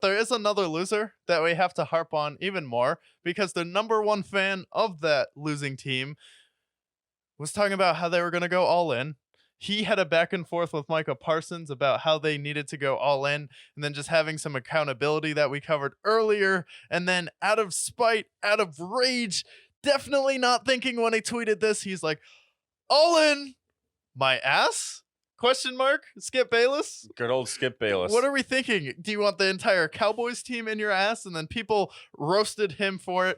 there is another loser that we have to harp on even more because the number one fan of that losing team was talking about how they were going to go all in. He had a back and forth with Micah Parsons about how they needed to go all in, and then just having some accountability that we covered earlier. And then, out of spite, out of rage, definitely not thinking when he tweeted this, he's like, all in my ass? Question mark? Skip Bayless? Good old Skip What Bayless. are we thinking? Do you want the entire Cowboys team in your ass? And then people roasted him for it.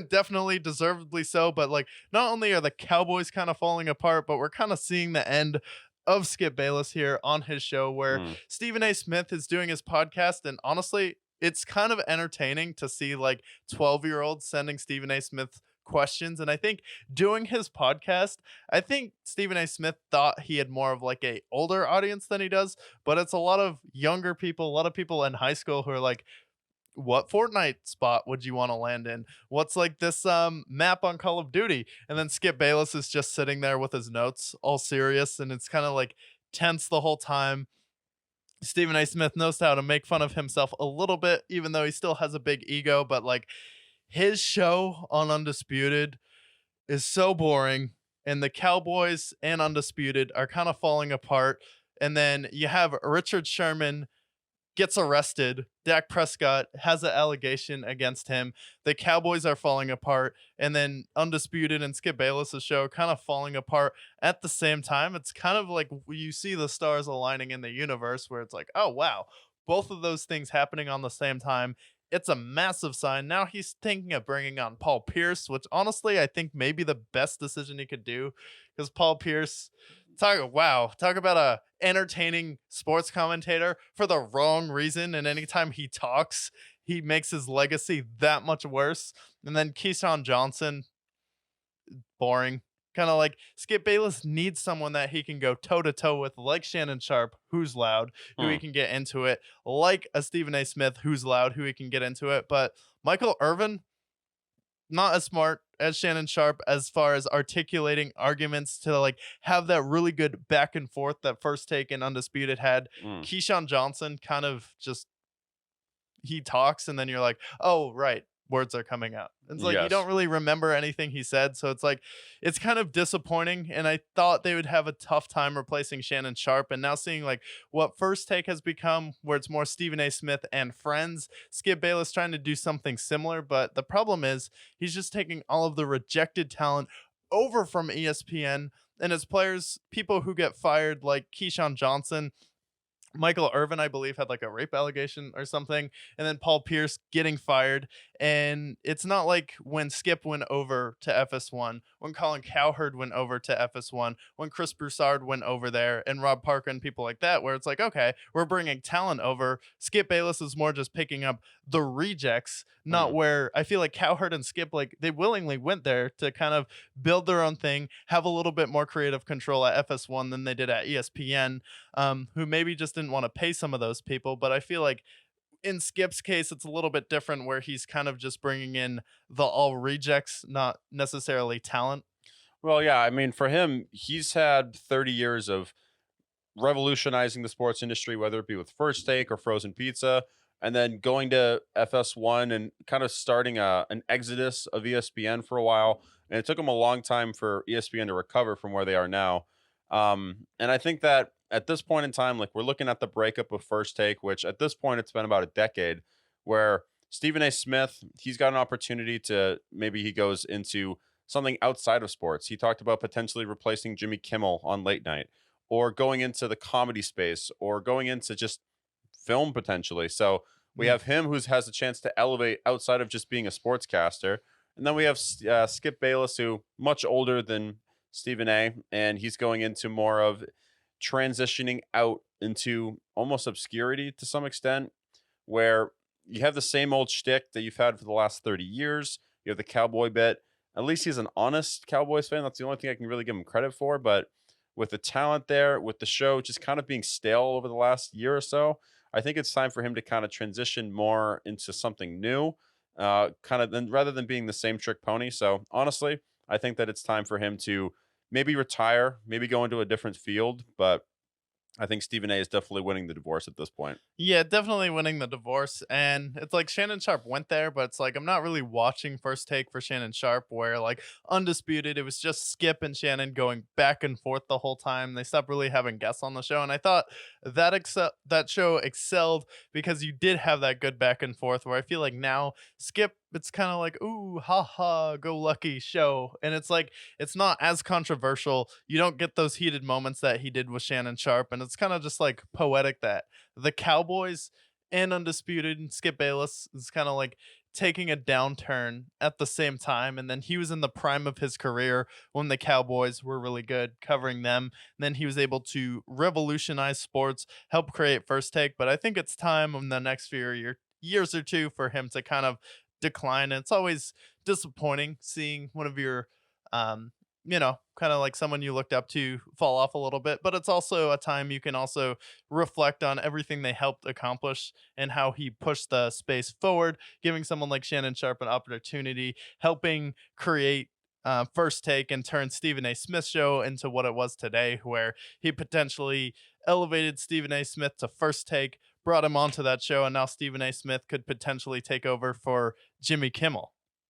Definitely deservedly so. But like, not only are the Cowboys kind of falling apart, but we're kind of seeing the end of Skip Bayless here on his show where Mm. Stephen A. Smith is doing his podcast. And honestly, it's kind of entertaining to see like 12-year-olds sending Stephen A. Smith questions. And I think doing his podcast, I think Stephen A. Smith thought he had more of like a older audience than he does, but it's a lot of younger people, a lot of people in high school who are like, what Fortnite spot would you want to land in? What's like this map on Call of Duty? And then Skip Bayless is just sitting there with his notes all serious, and it's kind of like tense the whole time. Stephen A. Smith knows how to make fun of himself a little bit, even though he still has a big ego, but like his show on Undisputed is so boring, and the Cowboys and Undisputed are kind of falling apart. And then you have Richard Sherman gets arrested. Dak Prescott has an allegation against him. The Cowboys are falling apart, and then Undisputed and Skip Bayless' show kind of falling apart at the same time. It's kind of like you see the stars aligning in the universe where it's like, oh, wow, both of those things happening on the same time. It's a massive sign. Now he's thinking of bringing on Paul Pierce, which honestly I think may be the best decision he could do because Paul Pierce, talk about a entertaining sports commentator for the wrong reason. And anytime he talks, he makes his legacy that much worse. And then Keyshawn Johnson, boring. Kind of like Skip Bayless needs someone that he can go toe to toe with, like Shannon Sharp, who's loud, who he Hmm. can get into it, like a Stephen A. Smith, who's loud, who he can get into it. But Michael Irvin, not as smart as Shannon Sharp as far as articulating arguments to like have that really good back and forth that First Take and Undisputed had. Mm. Keyshawn Johnson kind of just he talks and then you're like, oh right, words are coming out. It's like you Yes. don't really remember anything he said, so it's like it's kind of disappointing. And I thought they would have a tough time replacing Shannon Sharp, and now seeing like what First Take has become, where it's more Stephen A. Smith and friends. Skip Bayless trying to do something similar, but the problem is he's just taking all of the rejected talent over from ESPN, and his players, people who get fired like Keyshawn Johnson. Michael Irvin, I believe, had like a rape allegation or something, and then Paul Pierce getting fired. And it's not like when Skip went over to FS1, when Colin Cowherd went over to FS1, when Chris Broussard went over there, and Rob Parker and people like that, where it's like, okay, we're bringing talent over. Skip Bayless is more just picking up the rejects, not Mm. where I feel like Cowherd and Skip, like they willingly went there to kind of build their own thing, have a little bit more creative control at FS1 than they did at ESPN, who maybe just didn't want to pay some of those people. But I feel like in Skip's case, it's a little bit different where he's kind of just bringing in the all rejects, not necessarily talent. Well, yeah, I mean, for him, he's had 30 years of revolutionizing the sports industry, whether it be with First Take or Frozen Pizza, and then going to FS1 and kind of starting an exodus of ESPN for a while. And it took him a long time for ESPN to recover from where they are now. And I think that at this point in time, like we're looking at the breakup of First Take, which at this point it's been about a decade, where Stephen A. Smith, he's got an opportunity to maybe he goes into something outside of sports. He talked about potentially replacing Jimmy Kimmel on late night or going into the comedy space or going into just film potentially. So we Mm. have him who has a chance to elevate outside of just being a sportscaster. And then we have Skip Bayless, who much older than Stephen A. And he's going into more of transitioning out into almost obscurity to some extent, where you have the same old shtick that you've had for the last 30 years. You have the cowboy bit. At least he's an honest Cowboys fan. That's the only thing I can really give him credit for. But with the talent there, with the show just kind of being stale over the last year or so, I think it's time for him to kind of transition more into something new, kind of then rather than being the same trick pony. So honestly, I think that it's time for him to maybe retire, maybe go into a different field. But I think Stephen A is definitely winning the divorce at this point. Yeah, definitely winning the divorce. And it's like Shannon Sharp went there, but it's like I'm not really watching First Take for Shannon Sharp, where like Undisputed, it was just Skip and Shannon going back and forth the whole time. They stopped really having guests on the show. And I thought that show excelled because you did have that good back and forth where I feel like now Skip, it's kind of like, ooh, ha ha, go lucky show. And it's like it's not as controversial. You don't get those heated moments that he did with Shannon Sharp. And it's kind of just like poetic that the Cowboys and Undisputed and Skip Bayless is kind of like taking a downturn at the same time. And then he was in the prime of his career when the Cowboys were really good, covering them. And then he was able to revolutionize sports, help create First Take. But I think it's time in the next few years or two for him to kind of decline. And it's always disappointing seeing one of your um kind of like someone you looked up to fall off a little bit, but it's also a time you can also reflect on everything they helped accomplish and how he pushed the space forward, giving someone like Shannon Sharp an opportunity, helping create First Take and turn Stephen A. Smith's show into what it was today, where he potentially elevated Stephen A. Smith to First Take, brought him onto that show, and now Stephen A. Smith could potentially take over for Jimmy Kimmel.